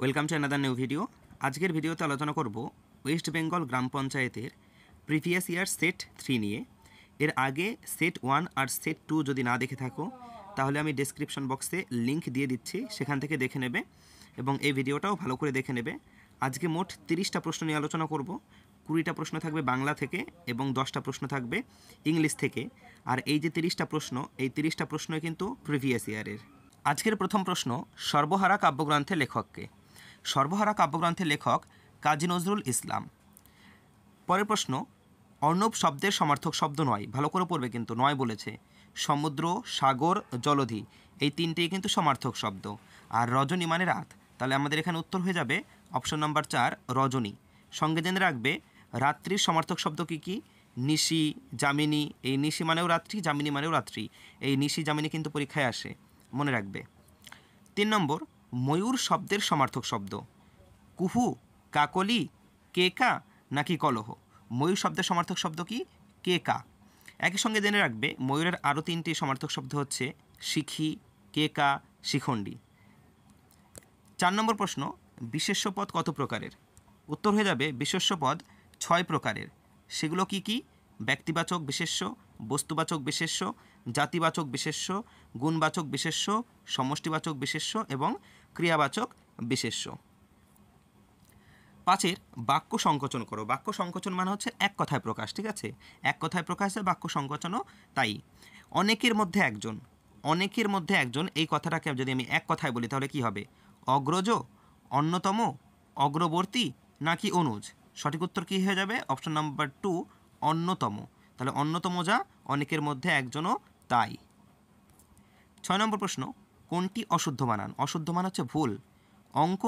Welcome to another new video. আজকের ভিডিওতে আলোচনা করব ওয়েস্ট বেঙ্গল গ্রাম পঞ্চায়েতের প্রিভিয়াস ইয়ার সেট 3 নিয়ে। এর আগে সেট 1 আর সেট 2 যদি না দেখে থাকো তাহলে আমি ডেসক্রিপশন বক্সে লিংক দিয়ে দিচ্ছি, সেখান থেকে দেখে নেবে এবং এই ভিডিওটাও ভালো করে দেখে নেবে। আজকে মোট 30টা প্রশ্ন নিয়ে আলোচনা করব। 20টা প্রশ্ন থাকবে বাংলা থেকে এবং 10টা প্রশ্ন থাকবে ইংলিশ থেকে। আর এই যে 30টা প্রশ্ন, এই 30টা প্রশ্নই কিন্তু প্রিভিয়াস ইয়ারের। আজকের প্রথম প্রশ্ন, সর্বহারা কাব্যগ্রন্থের লেখককে? সর্বহারা কাব্যগ্রন্থের লেখক কাজী নজরুল ইসলাম। পরের প্রশ্ন, অর্ণব শব্দের সমার্থক শব্দ নয়। ভালো করে পড়বে কিন্তু, নয় বলেছে। সমুদ্র, সাগর, জলধি এই তিনটেই কিন্তু সমার্থক শব্দ। আর রজনী মানে রাত, তাহলে আমাদের এখানে উত্তর হয়ে যাবে অপশন নাম্বার 4 রজনী। সঙ্গে জেনে রাখবে রাত্রির সমার্থক শব্দ কী কী? নিশি, যামিনী। এই নিশি মানেও রাত্রি, যামিনী মানেও রাত্রি। এই নিশি যামিনী কিন্তু পরীক্ষায় আসে, মনে রাখবে। 3 নম্বর, ময়ূর শব্দের সমার্থক শব্দ? কুহু, কাকলি, কেকা নাকি কলহ? ময়ূর শব্দের সমার্থক শব্দ কি? কেকা। একই সঙ্গে জেনে রাখবে ময়ূরের আরও 3টি সমার্থক শব্দ হচ্ছে শিখি, কেকা, শিখণ্ডী। 4 নম্বর প্রশ্ন, বিশেষ্য পদ কত প্রকারের? উত্তর হয়ে যাবে বিশেষ্য পদ 6 প্রকারের। সেগুলো কি কি? ব্যক্তিবাচক বিশেষ্য, বস্তুবাচক বিশেষ্য, জাতিবাচক বিশেষ্য, গুণবাচক বিশেষ্য, সমষ্টিবাচক বিশেষ্য এবং ক্রিয়াবাচক বিশেষ্য। 5 বাক্য সংকোচন করো। বাক্য সংকোচন মানে হচ্ছে এক কথায় প্রকাশ, ঠিক আছে? এক কথায় প্রকাশে বাক্য সংকোচনও তাই। অনেকের মধ্যে একজন, অনেকের মধ্যে একজন এই কথাটাকে যদি আমি এক কথায় বলি তাহলে কি হবে? অগ্রজ, অন্যতম, অগ্রবর্তী নাকি অনুজ? সঠিক উত্তর কী হয়ে যাবে? অপশন নাম্বার 2 অন্যতম। তাহলে অন্যতম যা, অনেকের মধ্যে একজনও তাই। 6 নম্বর প্রশ্ন, কোনটি অশুদ্ধ বানান? অশুদ্ধ মান হচ্ছে ভুল। অঙ্ক,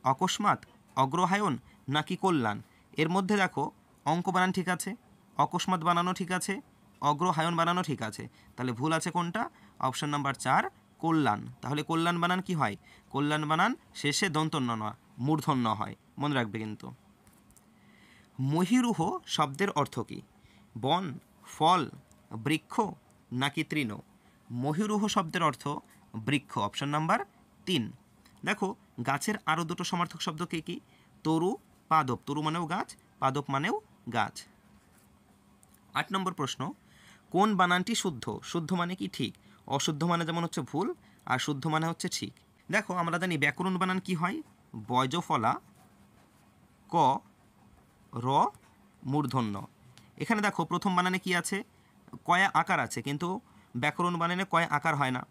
অকস্মাৎ, অগ্রহায়ণ নাকি কল্যাণ? এর মধ্যে দেখো অঙ্ক বানান ঠিক আছে, অকস্মাৎ বানানো ঠিক আছে, অগ্রহায়ণ বানানো ঠিক আছে, তাহলে ভুল আছে কোনটা? অপশন নাম্বার 4 কল্যাণ। তাহলে কল্যাণ বানান কি হয়? কল্যাণ বানান শেষে দন্তন্য নয়, মূর্ধন্য হয়, মনে রাখবে কিন্তু। মহীরুহ শব্দের অর্থ কী? বন, ফল, বৃক্ষ নাকি তৃণ? মহীরুহ শব্দের অর্থ বৃক্ষ, অপশন নাম্বার 3। দেখো গাছের আরও দুটো সমার্থক শব্দ কী কী? তরু, পাদপ। তরু মানেও গাছ, পাদপ মানেও গাছ। 8 নম্বর প্রশ্ন, কোন বানানটি শুদ্ধ? শুদ্ধ মানে কি ঠিক, অশুদ্ধ মানে যেমন হচ্ছে ভুল, আর শুদ্ধ মানে হচ্ছে ঠিক। দেখো আমরা জানি ব্যাকরণ বানান কি হয়? বয়জফলা, ক, র, মূর্ধন্য। এখানে দেখো প্রথম বানানে কি আছে? কয়া আকার আছে, কিন্তু ব্যাকরণ বানানে কয়া আকার হয় না।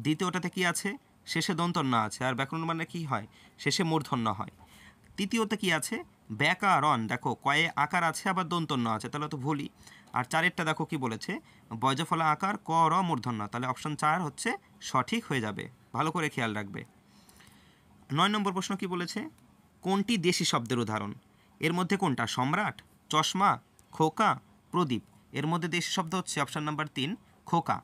দ্বিতীয়টাতে কি আছে? শেষে দন্তন্য আছে, আর ব্যাকরণ বানানে কি হয়? শেষে মূর্ধন্য হয়। তৃতীয়তে কি আছে? ব্যাকরণ, দেখো কয়ে আকার আছে আবার দন্তন্য আছে, তাহলে তো ভুলই। আর 4এরটা দেখো কি বলেছে? বয়জফলা আকার, ক, র, মূর্ধন্য। তাহলে অপশন 4 হচ্ছে সঠিক হয়ে যাবে, ভালো করে খেয়াল রাখবে। 9 নম্বর প্রশ্ন কি বলেছে? কোনটি দেশি শব্দের উদাহরণ? এর মধ্যে কোনটা? সম্রাট, চশমা, খোকা, প্রদীপ। এর মধ্যে দেশি শব্দ হচ্ছে অপশন নাম্বার 3 খোকা।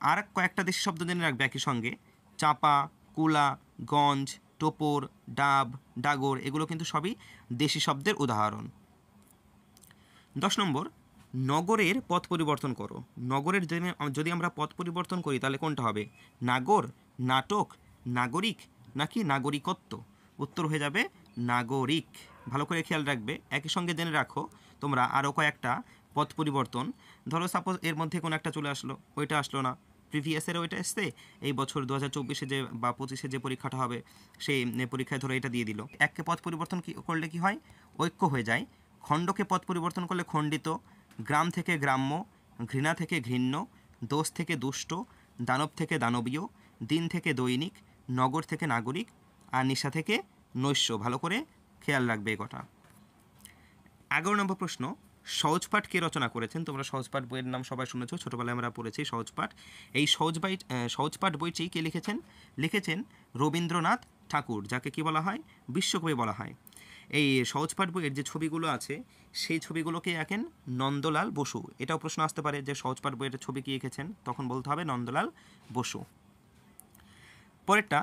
আর কয়েকটা দেশি শব্দ জেনে রাখবে একই সঙ্গে, চাপা, কুলা, গঞ্জ, টোপর, ডাব, ডাগর, এগুলো কিন্তু সবই দেশি শব্দের উদাহরণ। 10 নম্বর, নগরের পথ পরিবর্তন করো। নগরের যদি আমরা পথ পরিবর্তন করি তাহলে কোনটা হবে? নাগর, নাটক, নাগরিক নাকি নাগরিকত্ব? উত্তর হয়ে যাবে নাগরিক। ভালো করে খেয়াল রাখবে। একই সঙ্গে জেনে রাখো তোমরা আরও কয়েকটা পথ পরিবর্তন। ধরো সাপোজ এর মধ্যে কোনো একটা চলে আসলো, ওইটা আসলো না, প্রিভিয়াসের ওইটা এসছে, এই বছর 2024-এ যে বা 25-এ যে পরীক্ষাটা হবে সেই পরীক্ষায় ধরো এটা দিয়ে দিল। এককে পথ পরিবর্তন করলে কি হয়? ঐক্য হয়ে যায়। খণ্ডকে পথ পরিবর্তন করলে খণ্ডিত, গ্রাম থেকে গ্রাম্য, ঘৃণা থেকে ঘৃণ্য, দোষ থেকে দুষ্ট, দানব থেকে দানবীয়, দিন থেকে দৈনিক, নগর থেকে নাগরিক, আর নিশা থেকে নৈশ্য। ভালো করে খেয়াল রাখবে এই কথা। 11 নম্বর প্রশ্ন, সহজপাঠ কে রচনা করেছেন? তোমরা সহজপাঠ বইয়ের নাম সবাই শুনেছো, ছোটোবেলায় আমরা পড়েছি সহজপাঠ। এই সহজপাঠ বইটি কে লিখেছেন? লিখেছেন রবীন্দ্রনাথ ঠাকুর, যাকে কি বলা হয়? বিশ্বকবি বলা হয়। এই সহজপাঠ বইয়ের যে ছবিগুলো আছে সেই ছবিগুলোকে আঁকেন নন্দলাল বসু। এটাও প্রশ্ন আসতে পারে যে সহজপাঠ বইয়ের ছবি কে এঁকেছেন, তখন বলতে হবে নন্দলাল বসু। পরেরটা,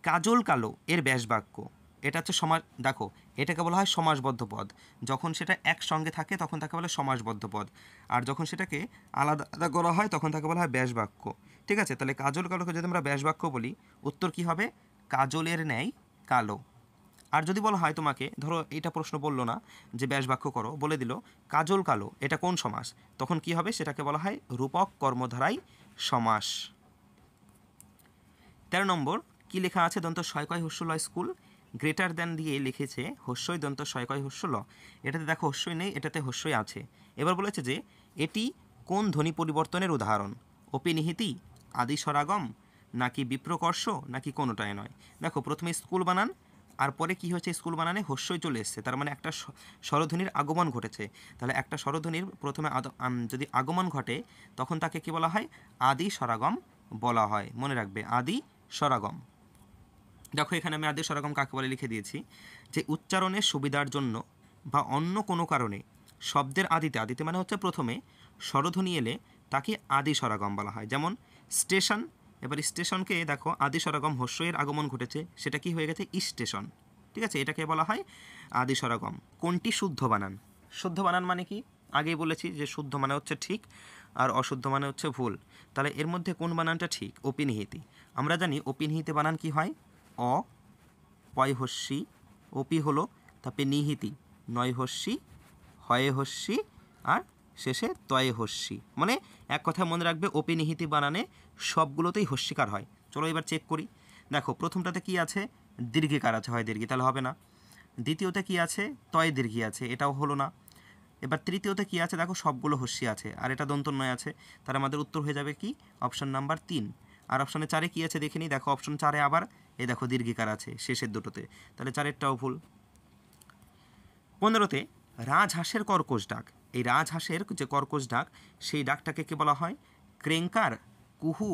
কাজল কালো এর ব্যাসবাক্য। এটা হচ্ছে সমাজ, দেখো এটাকে বলা হয় সমাসবদ্ধ পদ। যখন সেটা একসঙ্গে থাকে তখন তাকে বলা হয় সমাসবদ্ধ পদ, আর যখন সেটাকে আলাদা করা হয় তখন তাকে বলা হয় ব্যাসবাক্য। ঠিক আছে, তাহলে কাজল কালোকে যদি আমরা ব্যাসবাক্য বলি, উত্তর কি হবে? কাজলের ন্যায় কালো। আর যদি বলা হয় তোমাকে, ধরো এটা প্রশ্ন বললো না যে ব্যাস বাক্য করো, বলে দিল কাজল কালো, এটা কোন সমাস, তখন কি হবে, সেটাকে বলা হয় রূপক কর্মধারাই সমাস। 13 নম্বর কি লেখা আছে, দন্ত শয়কয় হস্য ল স্কুল, গ্রেটার দ্যান দিয়ে লিখেছে হস্যই দন্ত শয়কয় হস্য ল, এটাতে দেখো হস্যই নেই, এটাতে হস্যই আছে। এবার বলেছে যে এটি কোন ধ্বনি পরিবর্তনের উদাহরণ, অপিনিহিতি, আদি স্বরাগম, নাকি বিপ্রকর্ষ, নাকি কোনোটাই নয়। দেখো প্রথমে স্কুল বানান, আর পরে কী হয়েছে, স্কুল বানানে হস্যই চলে এসছে, তার মানে একটা স্বরধ্বনির আগমন ঘটেছে। তাহলে একটা স্বরধ্বনির প্রথমে যদি আগমন ঘটে তখন তাকে কি বলা হয়, আদি স্বরাগম বলা হয়। মনে রাখবে, আদি স্বরাগম। দেখো এখানে আমি আদি স্বরাগম কাকে বলে লিখে দিয়েছি, যে উচ্চারণের সুবিধার জন্য বা অন্য কোনো কারণে শব্দের আদিতে, আদিতে মানে হচ্ছে প্রথমে, স্বরধ্বনি এলে তাকে আদি স্বরাগম বলা হয়। যেমন স্টেশন, এবার স্টেশনকে দেখো আদি স্বরাগম হস্যের আগমন ঘটেছে, সেটা কি হয়ে গেছে, স্টেশন। ঠিক আছে, এটাকে বলা হয় আদি স্বরাগম। কোনটি শুদ্ধ বানান, শুদ্ধ বানান মানে কি, আগেই বলেছি যে শুদ্ধ মানে হচ্ছে ঠিক আর অশুদ্ধ মানে হচ্ছে ভুল। তাহলে এর মধ্যে কোন বানানটা ঠিক, অপিনিহিতি। আমরা জানি অপিনিহিতি বানান কি হয়, অ পয় হস্যি, অপি হলো, তারপরে নিহিতি নয় হস্যি, হয়ে হস্যি, আর শেষে তয়ে হস্যি। মানে এক কথায় মনে রাখবে, অপিনিহিতি বানানে সবগুলোতেই হস্যিকার হয়। চলো এবার চেক করি। দেখো প্রথমটাতে কি আছে, দীর্ঘিকার আছে, হয় দীর্ঘি, তাহলে হবে না। দ্বিতীয়তে কি আছে, তয় দীর্ঘি আছে, এটাও হলো না। এবার তৃতীয়তে কি আছে, দেখো সবগুলো হস্যি আছে আর এটা দন্তন্বয় আছে, তাহলে আমাদের উত্তর হয়ে যাবে কি, অপশন নাম্বার 3। আর অপশনে 4-এ কী আছে দেখে নিই, দেখো অপশন 4-এ আবার এই দেখো দীর্ঘিকার আছে শেষের দুটোতে, তাহলে 4-এরটাও ভুল। 15-তে রাজহাঁসের কর্কশ ডাক, এই রাজহাঁসের যে কর্কশ ডাক, সেই ডাকটাকে কি বলা হয়, ক্রেঙ্কার, কুহু,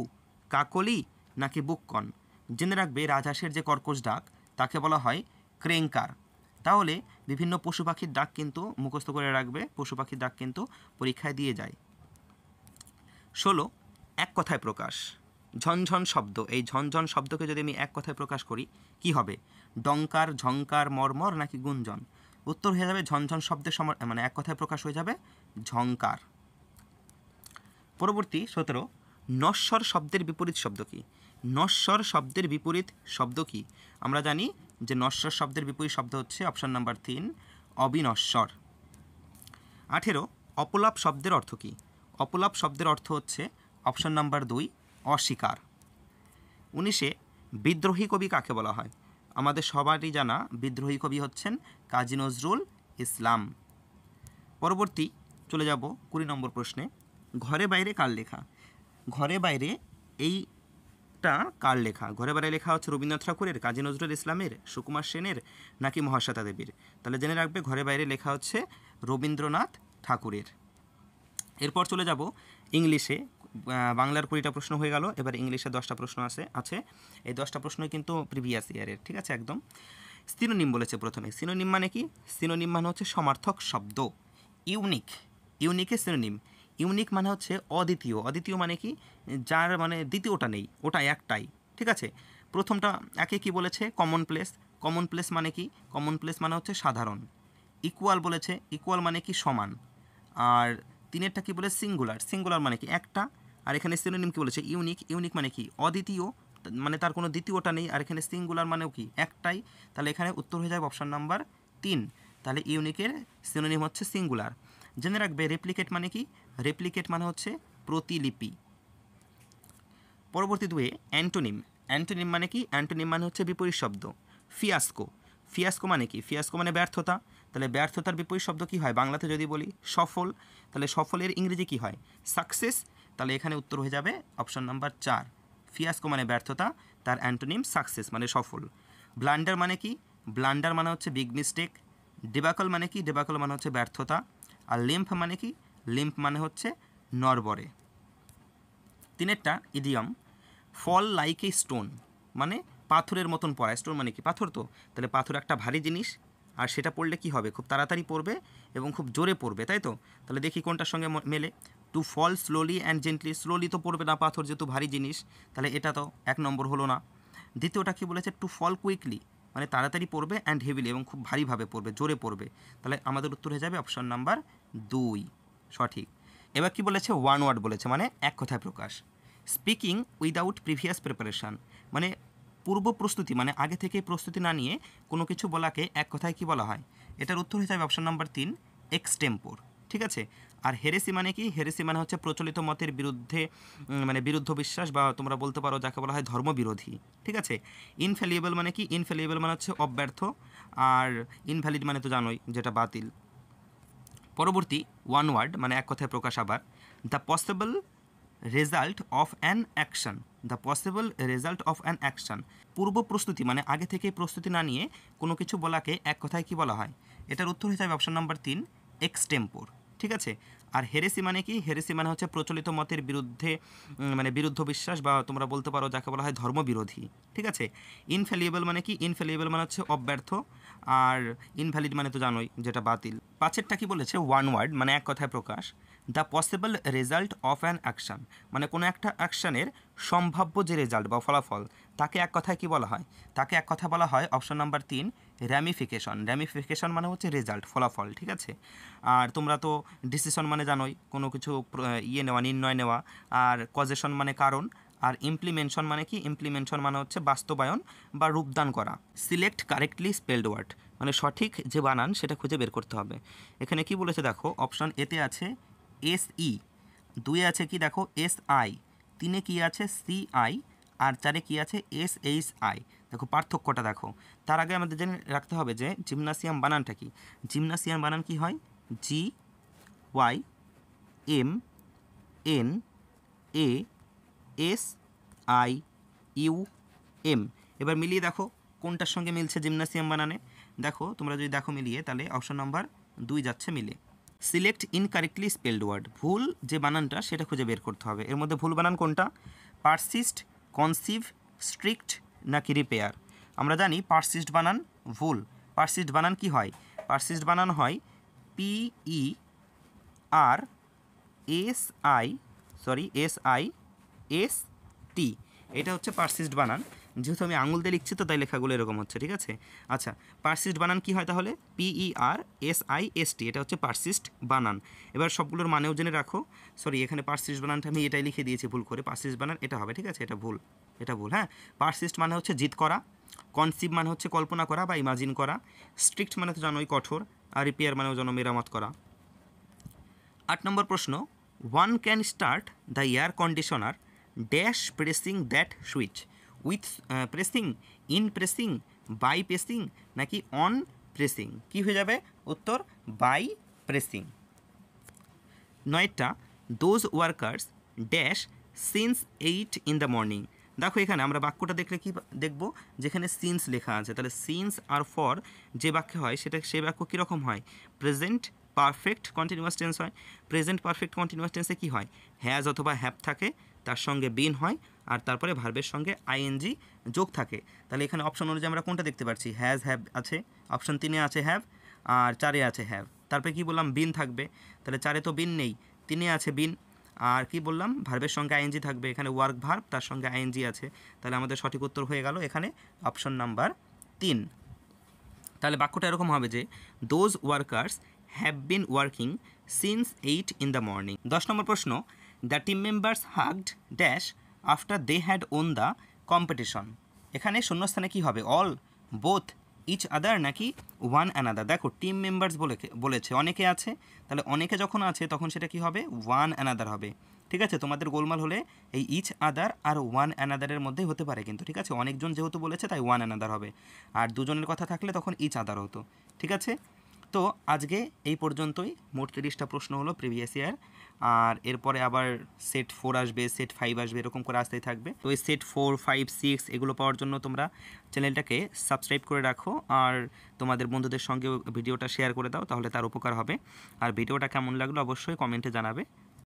কাকলি, নাকি বুক্কন। জেনে রাখবে রাজহাঁসের যে কর্কশ ডাক তাকে বলা হয় ক্রেঙ্কার। তাহলে বিভিন্ন পশু পাখির ডাক কিন্তু মুখস্থ করে রাখবে, পশু পাখির ডাক কিন্তু পরীক্ষায় দিয়ে যায়। 16 এক কথায় প্রকাশ, ঝনঝন শব্দ, এই ঝনঝন শব্দকে যদি আমি এক কথায় প্রকাশ করি কি হবে, ডঙ্কার, ঝঙ্কার, মর্মর, নাকি গুঞ্জন। উত্তর হয়ে যাবে ঝনঝন শব্দের মানে এক কথায় প্রকাশ হয়ে যাবে ঝঙ্কার। পরবর্তী 17 নশ্বর শব্দের বিপরীত শব্দ কি, নশ্বর শব্দের বিপরীত শব্দ কি। আমরা জানি যে নশ্বর শব্দের বিপরীত শব্দ হচ্ছে অপশন নাম্বার 3 অবিনশ্বর। 18 অপলাপ শব্দের অর্থ কি, অপলাপ শব্দের অর্থ হচ্ছে অপশন নাম্বার 2 অস্বীকার। 19 বিদ্রোহী কবি কাকে বলা হয়, আমাদের সবারই জানা বিদ্রোহী কবি হচ্ছেন কাজী নজরুল ইসলাম। পরবর্তী চলে যাব 20 নম্বর প্রশ্নে, ঘরে বাইরে কার লেখা, ঘরে বাইরে এইটা কার লেখা, ঘরে বাইরে লেখা হচ্ছে রবীন্দ্রনাথ ঠাকুরের, কাজী নজরুল ইসলামের, সুকুমার সেনের, নাকি মহাশ্বেতা দেবীর। তাহলে জেনে রাখবে ঘরে বাইরে লেখা হচ্ছে রবীন্দ্রনাথ ঠাকুরের। এরপর চলে যাব ইংলিশে, বাংলার 20টা প্রশ্ন হয়ে গেল, এবার ইংলিশে 10টা প্রশ্ন আছে। এই 10টা প্রশ্নই কিন্তু প্রিভিয়াস ইয়ারের, ঠিক আছে একদম। সিনোনিম বলেছে প্রথমে, সিনোনিম মানে কি, সিনোনিম মানে হচ্ছে সমার্থক শব্দ। ইউনিক, ইউনিকের সিনোনিম, ইউনিক মানে হচ্ছে অদ্বিতীয়, অদ্বিতীয় মানে কি, যার মানে দ্বিতীয়টা নেই, ওটা একটাই, ঠিক আছে। প্রথমটা একে কি বলেছে, কমন প্লেস, কমন প্লেস মানে কি, কমন প্লেস মানে হচ্ছে সাধারণ। ইকুয়াল বলেছে, ইকুয়াল মানে কি সমান। আর তিনেরটা কি বলে, সিঙ্গুলার, সিঙ্গুলার মানে কি একটা। আর এখানে সিনোনিম কি বলেছে, ইউনিক, ইউনিক মানে কি অদ্বিতীয়, মানে তার কোনো দ্বিতীয়টা নেই। আর এখানে সিঙ্গুলার মানেও কি একটাই, তাহলে এখানে উত্তর হয়ে যাবে অপশন নাম্বার 3। তাহলে ইউনিকের সিনোনিম হচ্ছে সিঙ্গুলার। জেনে রাখবে রেপ্লিকেট মানে কি, রেপ্লিকেট মানে হচ্ছে প্রতিলিপি। পরবর্তী 2 অ্যান্টোনিম, অ্যান্টোনিম মানে কি, অ্যান্টোনিম মানে হচ্ছে বিপরীত শব্দ। ফিয়াস্কো, ফিয়াস্কো মানে কি, ফিয়াস্কো মানে ব্যর্থতা, তাহলে ব্যর্থতার বিপরীত শব্দ কি হয় বাংলাতে যদি বলি, সফল। তাহলে সফলের ইংরেজি কি হয়, সাকসেস। তাহলে এখানে উত্তর হয়ে যাবে অপশন নাম্বার 4, ফিয়াস্কো মানে ব্যর্থতা, তার অ্যান্টোনিম সাকসেস মানে সফল। ব্লান্ডার মানে কি, ব্লান্ডার মানে হচ্ছে বিগ মিস্টেক। ডেবাকল মানে কি, ডেবাকল মানে হচ্ছে ব্যর্থতা। আর লিম্ফ মানে কি, লিম্ফ মানে হচ্ছে নরবরে। তিনেরটা idiom, fall like a stone, মানে পাথরের মতন পড়া, স্টোন মানে কি পাথর, তো তাহলে পাথর একটা ভারী জিনিস, আর সেটা পড়লে কি হবে, খুব তাড়াতাড়ি পড়বে এবং খুব জোরে পড়বে, তাই তো। তাহলে দেখি কোনটার সঙ্গে মেলে, to fall slowly and gently, slowly তো পড়বে না পাথর যেহেতু ভারী জিনিস, তাহলে এটা তো 1 নম্বর হলো না। দ্বিতীয়টা কি বলেছে, টু ফল কুইকলি, মানে তাড়াতাড়ি পড়বে, অ্যান্ড হেভিলি এবং খুব ভারীভাবে পড়বে, জোরে পড়বে। তাহলে আমাদের উত্তর হয়ে যাবে অপশন নাম্বার 2 সঠিক। এবার কি বলেছে, ওয়ান ওয়ার্ড বলেছে, মানে এক কথায় প্রকাশ। স্পিকিং উইদাউট প্রিভিয়াস প্রিপারেশান, মানে পূর্ব প্রস্তুতি মানে আগে থেকে প্রস্তুতি না নিয়ে কোনো কিছু বলাকে এক কথায় কি বলা হয়? এটার উত্তর হিসাবে অপশন নাম্বার 3 এক্সটেম্পোর। ঠিক আছে। আর হেরেসি মানে কি? হেরেসি মানে হচ্ছে প্রচলিত মতের বিরুদ্ধে মানে বিরুদ্ধ বিশ্বাস, বা তোমরা বলতে পারো যাকে বলা হয় ধর্মবিরোধী। ঠিক আছে। ইনফ্যালিয়েবল মানে কি? ইনফ্যালিয়েবল মানে হচ্ছে অব্যর্থ, আর ইনভ্যালিড মানে তো জানোই যেটা বাতিল। পরবর্তী ওয়ান ওয়ার্ড মানে এক কথায় প্রকাশ আবার, the possible result of an action. The possible result of an action, পূর্ব প্রস্তুতি মানে আগে থেকে প্রস্তুতি না নিয়ে কোনো কিছু বলাকে এক কথায় কি বলা হয়? এটার উত্তর হিসাবে অপশন নাম্বার 3 এক্সটেম্পোর। ঠিক আছে। আর হেরেসি মানে কি? হেরেসি মানে হচ্ছে প্রচলিত মতের বিরুদ্ধে মানে বিরুদ্ধ বিশ্বাস, বা তোমরা বলতে পারো যাকে বলা হয় ধর্মবিরোধী। ঠিক আছে। ইনফ্যালিয়েবল মানে কি? ইনফ্যালিয়েবল মানে হচ্ছে অব্যর্থ, আর ইনভ্যালিড মানে তো জানোই যেটা বাতিল। পাঁচেরটা কি বলেছে? ওয়ান ওয়ার্ড মানে এক কথায় প্রকাশ, the possible result of an action, মানে কোনো একটা অ্যাকশানের সম্ভাব্য যে রেজাল্ট বা ফলাফল তাকে এক কথায় কি বলা হয়? তাকে এক কথা বলা হয় অপশন নাম্বার 3 র্যামিফিকেশন। র্যামিফিকেশন মানে হচ্ছে রেজাল্ট, ফলাফল। ঠিক আছে। আর তোমরা তো ডিসিশন মানে জানোই কোনো কিছু নেওয়া, নির্ণয় নেওয়া। আর কজেশন মানে কারণ। আর ইমপ্লিমেন্টেশন মানে কি? ইমপ্লিমেন্টেশন মানে হচ্ছে বাস্তবায়ন বা রূপদান করা। সিলেক্ট কারেক্টলি স্পেলড ওয়ার্ড, মানে সঠিক যে বানান সেটা খুঁজে বের করতে হবে। এখানে কি বলেছে দেখো, অপশন এতে আছে SE, 2 আছে কি দেখো SI, 3 কি আছে CI, আর 4 কি আছে SHI। দেখো পার্থক্যটা দেখো। তার আগে আমাদের জেনে রাখতে হবে যে জিমনাসিয়াম বানানটা কি। জিমনাসিয়াম বানান কি হয়? GYMNASIUM। এবার মিলিয়ে দেখো কোনটার সঙ্গে মিলছে জিমনাসিয়াম বানানে। দেখো তোমরা যদি দেখো মিলিয়ে, তাহলে অপশন নাম্বার 2 যাচ্ছে মিলে। সিলেক্ট ইনকারেক্টলি স্পেলড ওয়ার্ড, ভুল যে বানানটা সেটা খুঁজে বের করতে হবে। এর মধ্যে ভুল বানান কোনটা? পারসিস্ট, কনসিভ, স্ট্রিক্ট নাকি রিপেয়ার? আমরা জানি পারসিস্ট বানান ভুল। পারসিস্ট বানান কি হয়? পারসিস্ট বানান হয় PERSIST। এটা হচ্ছে পারসিস্ট বানান। যেহেতু আমি আঙুল দিয়ে লিখছি তো তাই লেখাগুলো এরকম হচ্ছে। ঠিক আছে। আচ্ছা, পারসিস্ট বানান কি হয় তাহলে? PERSIST, এটা হচ্ছে পারসিস্ট বানান। এবার সবগুলোর মানেও জেনে রাখো। সরি, এখানে পারসিস্ট বানানটা আমি এটাই লিখে দিয়েছি ভুল করে। পারসিস্ট বানান এটা হবে। ঠিক আছে, এটা ভুল, এটা ভুল। হ্যাঁ, পারসিস্ট মানে হচ্ছে জিদ করা, কনসিভ মানে হচ্ছে কল্পনা করা বা ইমাজিন করা, স্ট্রিক্ট মানে তো জানোই কঠোর, আর রিপেয়ার মানেও যেন মেরামত করা। 8 নম্বর প্রশ্ন, one can start the air conditioner dash pressing that switch, with pressing, in pressing, by pressing নাকি অন প্রেসিং? কী হয়ে যাবে উত্তর? By pressing. 9টা, those workers dash since 8 in the morning. দেখো এখানে আমরা বাক্যটা দেখলে কি দেখব, যেখানে সিন্স লেখা আছে, তাহলে সিন্স আর ফর যে বাক্য হয় সেটা সেই বাক্য কীরকম হয়? প্রেজেন্ট পারফেক্ট কন্টিনিউয়াস টেন্স হয়। প্রেজেন্ট পারফেক্ট কন্টিনিউয়াস টেন্সে কী হয়? হ্যাজ অথবা হ্যাভ থাকে, তার সঙ্গে বিন হয়, আর তারপরে ভার্বের সঙ্গে আইএনজি যোগ থাকে। তাহলে এখানে অপশন অনুযায়ী আমরা কোনটা দেখতে পাচ্ছি? হ্যাজ, হ্যাভ আছে, অপশন 3-এ আছে হ্যাভ, আর 4-এ আছে হ্যাভ। তারপরে কি বললাম? বিন থাকবে। তাহলে 4-এ তো বিন নেই, 3-এ আছে বিন। আর কি বললাম? ভার্বের সঙ্গে আইএনজি থাকবে, এখানে ওয়ার্ক ভার্ব, তার সঙ্গে আইএনজি আছে। তাহলে আমাদের সঠিক উত্তর হয়ে গেল এখানে অপশন নাম্বার 3। তাহলে বাক্যটা এরকম হবে যে those workers have been working since 8 in the morning. 10 নম্বর প্রশ্ন, the team members hugged dash after they had won the competition. এখানে শূন্যস্থানে কি হবে? অল, বোথ, ইচ আদার নাকি ওয়ান অ্যানাদার? দেখো টিম মেম্বার্স বলেছে, অনেকে আছে, তাহলে অনেকে যখন আছে তখন সেটা কি হবে? ওয়ান অ্যানাদার হবে। ঠিক আছে, তোমাদের গোলমাল হলে এই ইচ আদার আর ওয়ান অ্যানাদারের মধ্যেই হতে পারে কিন্তু। ঠিক আছে, অনেকজন যেহেতু বলেছে তাই ওয়ান অ্যানাদার হবে, আর দুজনের কথা থাকলে তখন ইচ আদার হতো। ঠিক আছে, তো আজকে এই পর্যন্তই। মোট 30টা প্রশ্ন হলো প্রিভিয়াস ইয়ার, আর এরপরে আবার সেট 4 আসবে, সেট 5 আসবে, এরকম করে আসতেই থাকবে। তো এই সেট 4, 5, 6 এগুলো পাওয়ার জন্য তোমরা চ্যানেলটাকে সাবস্ক্রাইব করে রাখো, আর তোমাদের বন্ধুদের সঙ্গেও ভিডিওটা শেয়ার করে দাও, তাহলে তার উপকার হবে। আর ভিডিওটা কেমন লাগলো অবশ্যই কমেন্টে জানাবে।